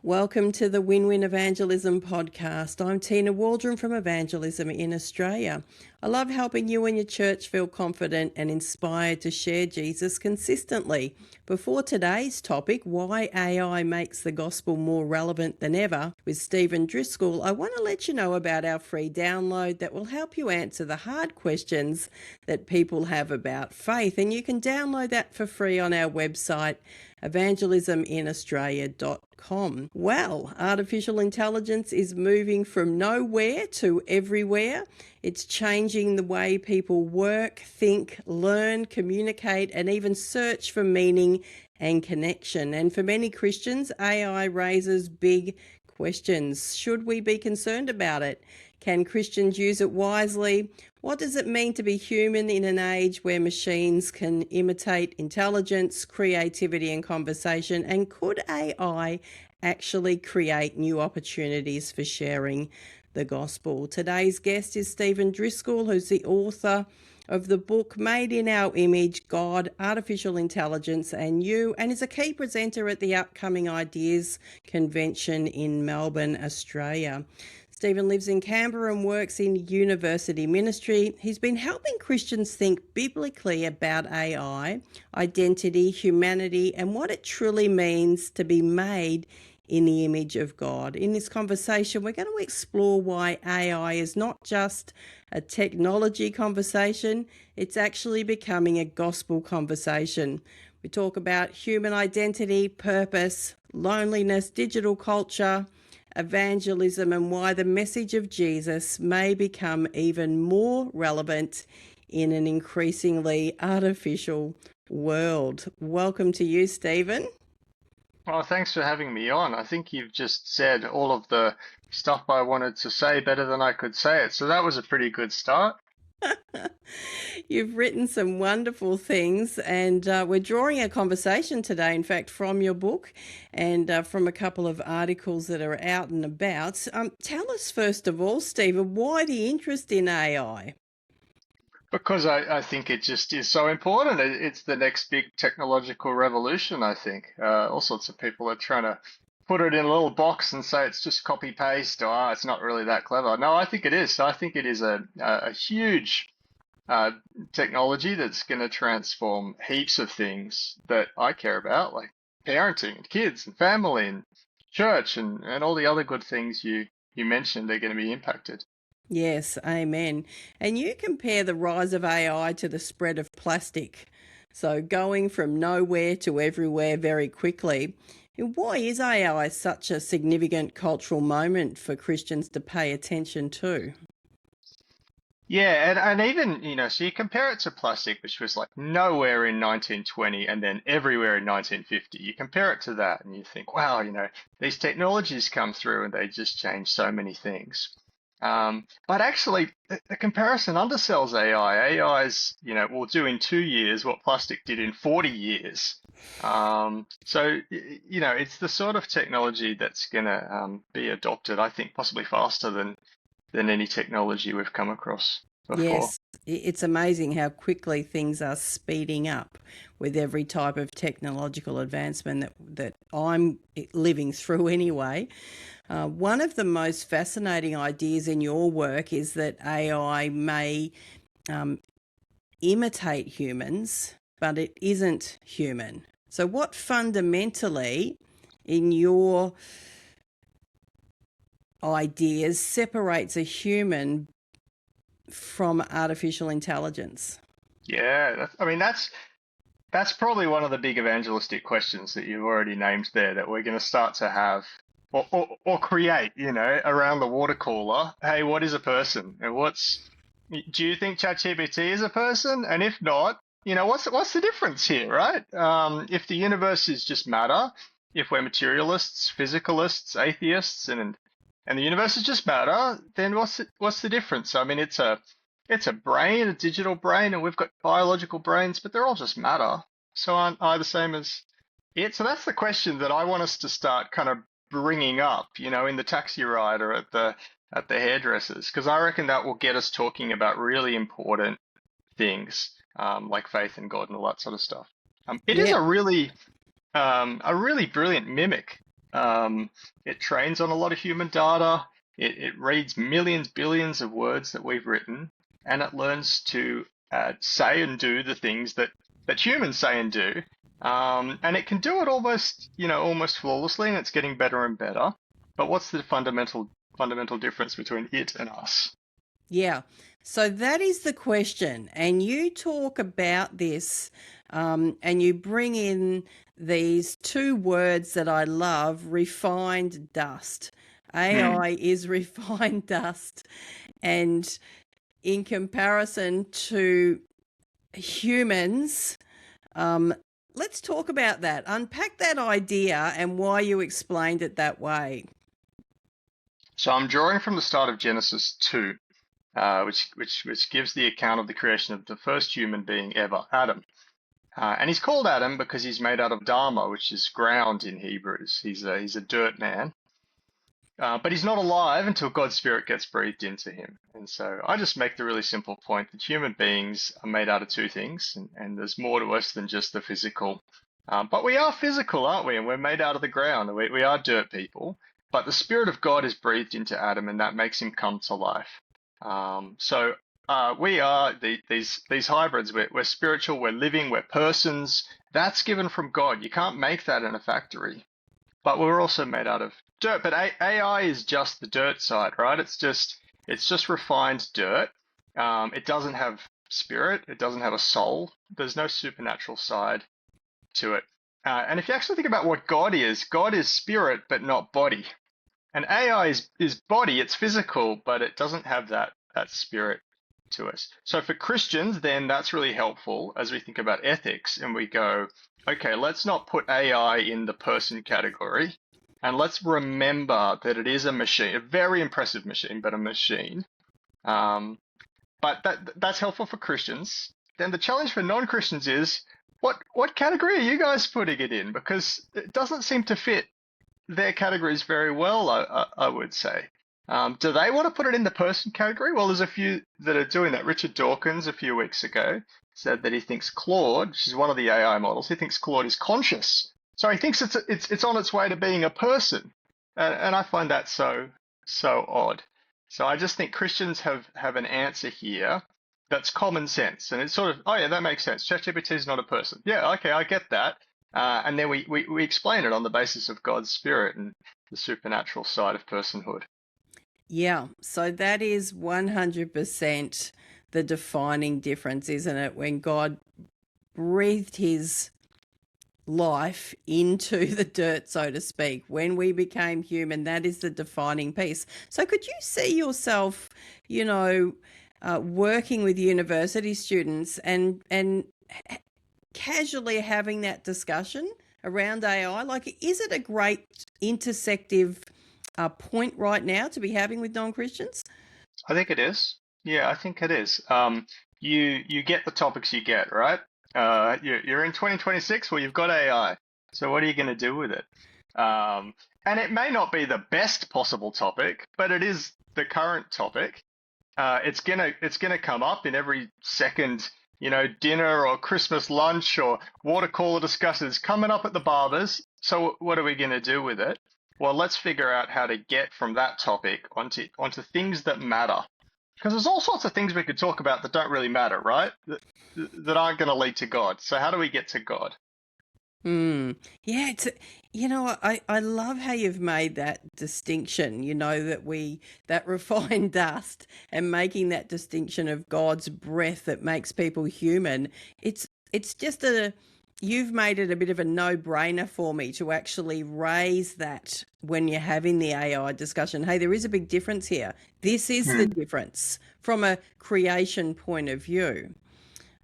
Welcome to the Win Win Evangelism Podcast. I'm Tina Waldrom from Evangelism in Australia. I love helping you and your church feel confident and inspired to share Jesus consistently. Before today's topic, why AI makes the gospel more relevant than ever, with Stephen Driscoll, I want to let you know about our free download that will help you answer the hard questions that people have about faith. And you can download that for free on our website, evangelisminaustralia.com. Well, artificial intelligence is moving from nowhere to everywhere. It's changing the way people work, think, learn, communicate, and even search for meaning and connection. And for many Christians, AI raises big questions. Should we be concerned about it? Can Christians use it wisely? What does it mean to be human in an age where machines can imitate intelligence, creativity, and conversation? And could AI actually create new opportunities for sharing the gospel? Today's guest is Stephen Driscoll, who's the author of the book Made in Our Image, God, Artificial Intelligence and You, and is a key presenter at the upcoming Ideas Convention in Melbourne, Australia. Stephen lives in Canberra and works in university ministry. He's been helping Christians think biblically about AI, identity, humanity, and what it truly means to be made in the image of God. In this conversation, we're going to explore why AI is not just a technology conversation, it's actually becoming a gospel conversation. We talk about human identity, purpose, loneliness, digital culture, evangelism, and why the message of Jesus may become even more relevant in an increasingly artificial world. Welcome to you, Stephen. Well, thanks for having me on. I think you've just said all of the stuff I wanted to say better than I could say it. So that was a pretty good start. You've written some wonderful things, and we're drawing a conversation today, in fact, from your book and from a couple of articles that are out and about. Tell us, first of all, Stephen, why the interest in AI? Because I think it just is so important. It's the next big technological revolution, I think. All sorts of people are trying to put it in a little box and say it's just copy paste, or it's not really that clever. No, I think it is. I think it is a huge technology that's going to transform heaps of things that I care about, like parenting and kids and family and church and all the other good things you mentioned are going to be impacted. Yes, amen. And you compare the rise of AI to the spread of plastic. So going from nowhere to everywhere very quickly. Why is AI such a significant cultural moment for Christians to pay attention to? Yeah, and even, so you compare it to plastic, which was like nowhere in 1920 and then everywhere in 1950. You compare it to that and you think, wow, these technologies come through and they just change so many things. But actually, the comparison undersells AI. AI's, will do in 2 years what plastic did in 40 years. It's the sort of technology that's going to be adopted, I think, possibly faster than any technology we've come across before. Yes, it's amazing how quickly things are speeding up with every type of technological advancement that I'm living through anyway. One of the most fascinating ideas in your work is that AI may imitate humans, but it isn't human. So what fundamentally in your ideas separates a human from artificial intelligence? Yeah, that's probably one of the big evangelistic questions that you've already named there that we're going to start to have or create, around the water cooler. Hey, what is a person? And do you think ChatGPT is a person? And if not, what's the difference here, right? If the universe is just matter, if we're materialists, physicalists, atheists, and the universe is just matter, then what's the difference? I mean, it's a brain, a digital brain, and we've got biological brains, but they're all just matter. So aren't I the same as it? So that's the question that I want us to start kind of bringing up, in the taxi ride or at the hairdressers, because I reckon that will get us talking about really important things, like faith in God and all that sort of stuff. It is a really brilliant mimic It trains on a lot of human data. It reads millions, billions of words that we've written, and it learns to say and do the things that humans say and do. And it can do it almost flawlessly, and it's getting better and better. But what's the fundamental difference between it and us? Yeah. So that is the question. And you talk about this and you bring in these two words that I love, refined dust. AI is refined dust. And in comparison to humans, let's talk about that. Unpack that idea and why you explained it that way. So I'm drawing from the start of Genesis 2, which gives the account of the creation of the first human being ever, Adam. And he's called Adam because he's made out of dharma, which is ground in Hebrews. He's a dirt man. But he's not alive until God's spirit gets breathed into him. And so I just make the really simple point that human beings are made out of two things, and there's more to us than just the physical. But we are physical, aren't we? And we're made out of the ground. We are dirt people. But the Spirit of God is breathed into Adam, and that makes him come to life. So we are these hybrids. We're spiritual, we're living, we're persons. That's given from God. You can't make that in a factory. But we're also made out of dirt. But AI is just the dirt side, right? It's just refined dirt. It doesn't have spirit. It doesn't have a soul. There's no supernatural side to it. And if you actually think about what God is spirit, but not body. And AI is body, it's physical, but it doesn't have that spirit to us. So for Christians, then that's really helpful as we think about ethics and we go, okay, let's not put AI in the person category. And let's remember that it is a machine, a very impressive machine, but a machine. But that's helpful for Christians. Then the challenge for non-Christians is, what category are you guys putting it in? Because it doesn't seem to fit their categories very well, I would say. Do they want to put it in the person category? Well, there's a few that are doing that. Richard Dawkins a few weeks ago said that he thinks Claude, which is one of the AI models, he thinks Claude is conscious. So he thinks it's on its way to being a person. And I find that so odd. So I just think Christians have an answer here that's common sense. And it's sort of, oh yeah, that makes sense. ChatGPT is not a person. Yeah, okay, I get that. And then we explain it on the basis of God's spirit and the supernatural side of personhood. Yeah, so that is 100% the defining difference, isn't it? When God breathed his life into the dirt, so to speak, when we became human, that is the defining piece. So could you see yourself, working with university students and casually having that discussion around AI? Like, is it a great intersective point right now to be having with non-Christians? I think it is. Yeah, I think it is. You get the topics you get, right? You're in 2026. Well, you've got AI. So what are you going to do with it? And it may not be the best possible topic, but it is the current topic. It's gonna come up in every second, dinner or Christmas lunch or water cooler discussions coming up at the barbers. So what are we going to do with it? Well, let's figure out how to get from that topic onto things that matter. Because there's all sorts of things we could talk about that don't really matter, right? That aren't going to lead to God. So how do we get to God? Yeah, I love how you've made that distinction, that refined dust and making that distinction of God's breath that makes people human. It's just you've made it a bit of a no-brainer for me to actually raise that when you're having the AI discussion. Hey, there is a big difference here. This is the difference from a creation point of view.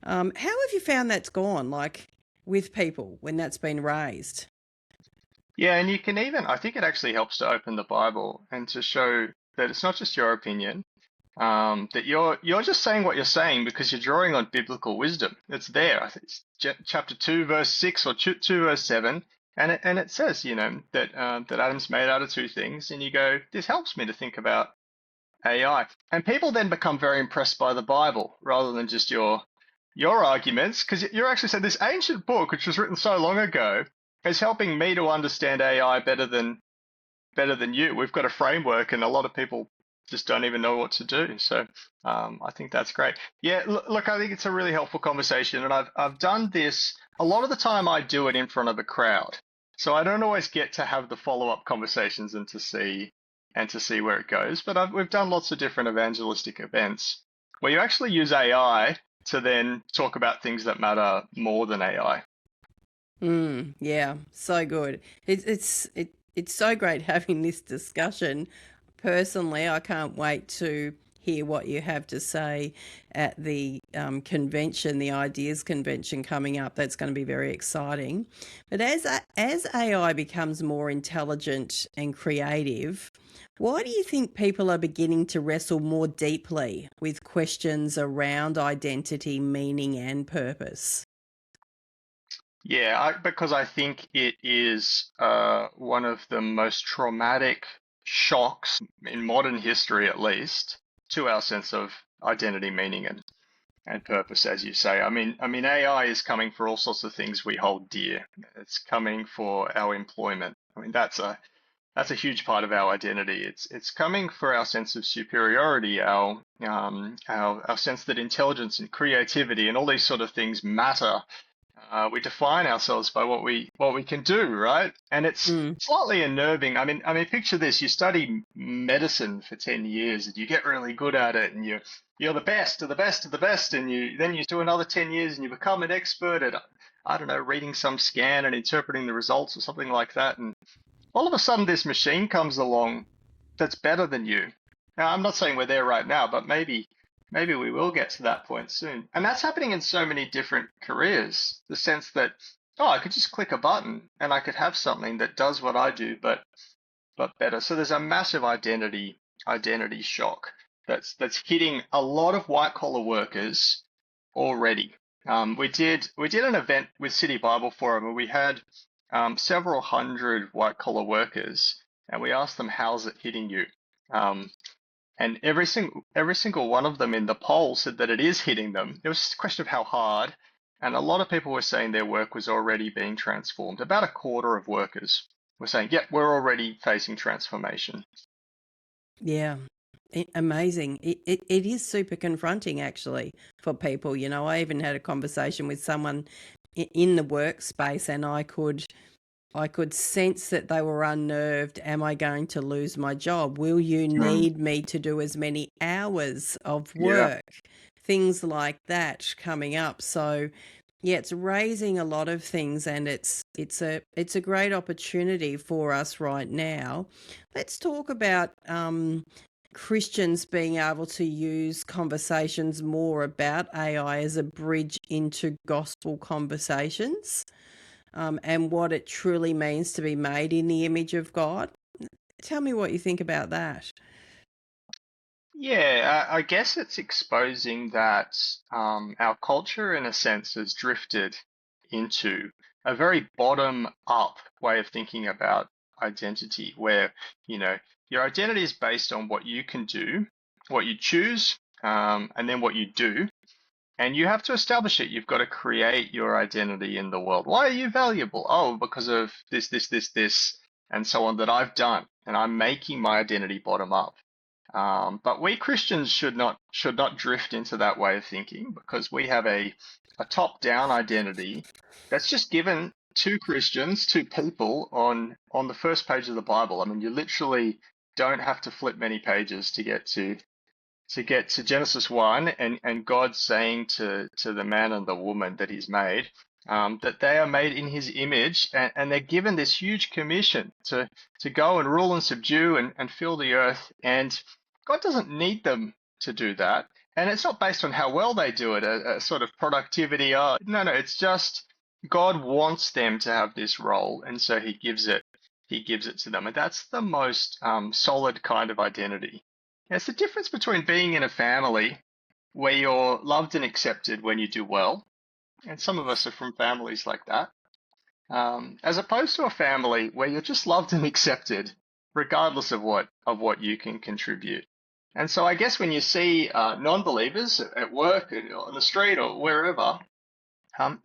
How have you found that's gone, like with people when that's been raised? Yeah, and you can I think it actually helps to open the Bible and to show that it's not just your opinion, that you're just saying what you're saying because you're drawing on biblical wisdom. It's there. I think it's chapter 2, verse 6 or 2 verse 7. And it says, that Adam's made out of two things. And you go, this helps me to think about AI. And people then become very impressed by the Bible rather than just your arguments, because you're actually saying this ancient book, which was written so long ago, It's helping me to understand AI better than you. We've got a framework, and a lot of people just don't even know what to do. So I think that's great. Yeah, look, I think it's a really helpful conversation, and I've done this a lot of the time. I do it in front of a crowd, so I don't always get to have the follow-up conversations and to see where it goes. But we've done lots of different evangelistic events where you actually use AI to then talk about things that matter more than AI. Yeah, so good. It's so great having this discussion. Personally, I can't wait to hear what you have to say at the convention, the Ideas Convention coming up. That's going to be very exciting. But as AI becomes more intelligent and creative, why do you think people are beginning to wrestle more deeply with questions around identity, meaning, and purpose? Yeah, because I think it is one of the most traumatic shocks in modern history, at least, to our sense of identity, meaning, and purpose, as you say. I mean, AI is coming for all sorts of things we hold dear. It's coming for our employment. I mean, that's a huge part of our identity. It's coming for our sense of superiority, our sense that intelligence and creativity and all these sort of things matter. We define ourselves by what we can do, right? And it's Mm, slightly unnerving. I mean, picture this: you study medicine for 10 years, and you get really good at it, and you're the best of the best of the best, and you do another 10 years, and you become an expert at, I don't know, reading some scan and interpreting the results or something like that, and all of a sudden this machine comes along that's better than you. Now, I'm not saying we're there right now, but maybe we will get to that point soon. And that's happening in so many different careers. The sense that, oh, I could just click a button and I could have something that does what I do, but better. So there's a massive identity shock that's hitting a lot of white collar workers already. We did an event with City Bible Forum where we had several hundred white collar workers, and we asked them, "How's it hitting you?" Um, and every single one of them in the poll said that it is hitting them. It was just a question of how hard, and a lot of people were saying their work was already being transformed. About a quarter of workers were saying, "Yep, we're already facing transformation." yeah. Amazing. It is super confronting actually for people. I even had a conversation with someone in the workspace, and I could sense that they were unnerved. Am I going to lose my job? Will you Mm. need me to do as many hours of Yeah. work? Things like that coming up. So yeah, it's raising a lot of things, and it's a great opportunity for us right now. Let's talk about Christians being able to use conversations more about AI as a bridge into gospel conversations, and what it truly means to be made in the image of God. Tell me what you think about that. Yeah, I guess it's exposing that our culture, in a sense, has drifted into a very bottom-up way of thinking about identity, where, you know, your identity is based on what you can do, what you choose, and then what you do. And you have to establish it. You've got to create your identity in the world. Why are you valuable? Oh, because of this, and so on that I've done, and I'm making my identity bottom up. But we Christians should not drift into that way of thinking, because we have a top-down identity that's just given to Christians, to people on the first page of the Bible. I mean, you literally don't have to flip many pages to get to Genesis 1, and God saying to the man and the woman that he's made, that they are made in his image, and they're given this huge commission to go and rule and subdue and fill the earth. And God doesn't need them to do that. And it's not based on how well they do it, a sort of productivity. No, it's just God wants them to have this role, and so he gives it to them. And that's the most solid kind of identity. It's the difference between being in a family where you're loved and accepted when you do well, and some of us are from families like that, as opposed to a family where you're just loved and accepted regardless of what you can contribute. And so I guess when you see non-believers at work, or on the street, or wherever,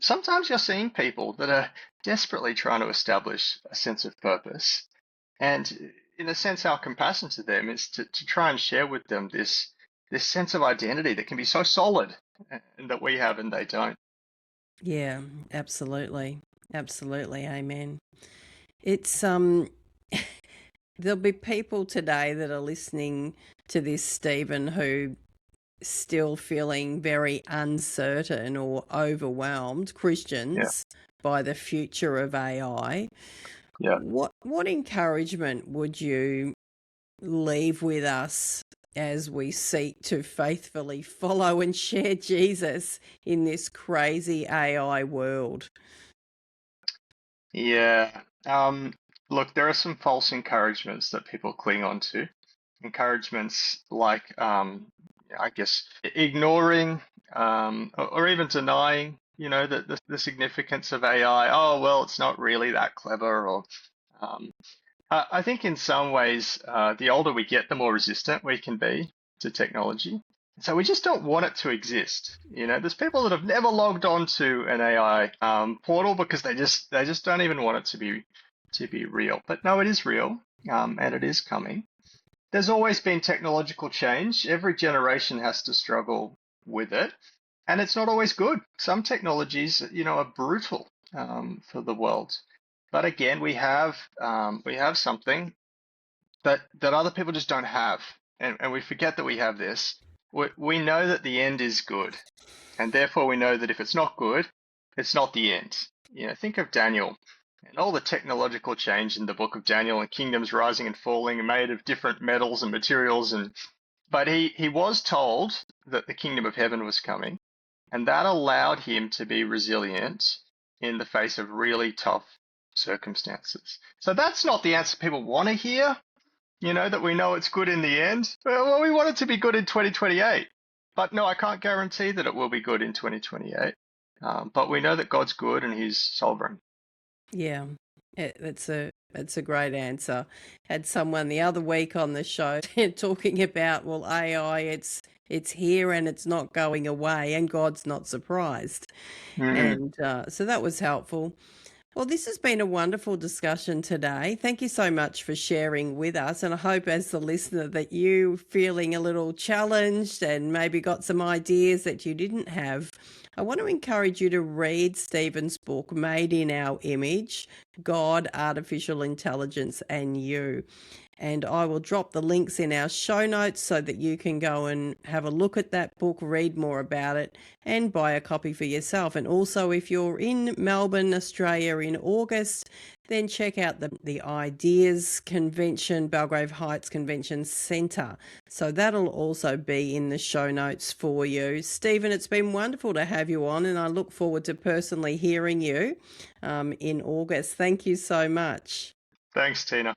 Sometimes you're seeing people that are desperately trying to establish a sense of purpose. And in a sense, our compassion to them is to try and share with them this sense of identity that can be so solid and that we have and they don't. Yeah, absolutely. Absolutely. Amen. It's there'll be people today that are listening to this, Stephen, who still feeling very uncertain or overwhelmed, Yeah, Christians, by the future of AI. yeah. What encouragement would you leave with us as we seek to faithfully follow and share Jesus in this crazy AI world? Yeah. Look, there are some false encouragements that people cling on to. Encouragements like, I guess, ignoring or even denying, the significance of AI. Oh, well, it's not really that clever. Or um, I think in some ways, the older we get, the more resistant we can be to technology. So we just don't want it to exist. There's people that have never logged on to an AI portal because they just don't even want it to be real. But no, it is real, and it is coming. There's always been technological change. Every generation has to struggle with it, and it's not always good. Some technologies, are brutal for the world. But again, we have something that other people just don't have, and we forget that we have this. We know that the end is good, and therefore we know that if it's not good, it's not the end. Think of Daniel and all the technological change in the book of Daniel and kingdoms rising and falling and made of different metals and materials, but he was told that the kingdom of heaven was coming, and that allowed him to be resilient in the face of really tough circumstances. So that's not the answer people want to hear, that we know it's good in the end. Well, we want it to be good in 2028. But no, I can't guarantee that it will be good in 2028. But we know that God's good and He's sovereign. Yeah, that's a great answer. Had someone the other week on the show talking about, well, AI, it's here and it's not going away, and God's not surprised. Mm, And so that was helpful. Well, this has been a wonderful discussion today. Thank you so much for sharing with us. And I hope, as the listener, that you feeling a little challenged and maybe got some ideas that you didn't have. I want to encourage you to read Stephen's book, Made in Our Image: God, Artificial Intelligence, and You. And I will drop the links in our show notes so that you can go and have a look at that book, read more about it, and buy a copy for yourself. And also, if you're in Melbourne, Australia in August, then check out the Ideas Convention, Belgrave Heights Convention Centre. So that'll also be in the show notes for you. Stephen, it's been wonderful to have you on, and I look forward to personally hearing you in August. Thank you so much. thanks, Tina.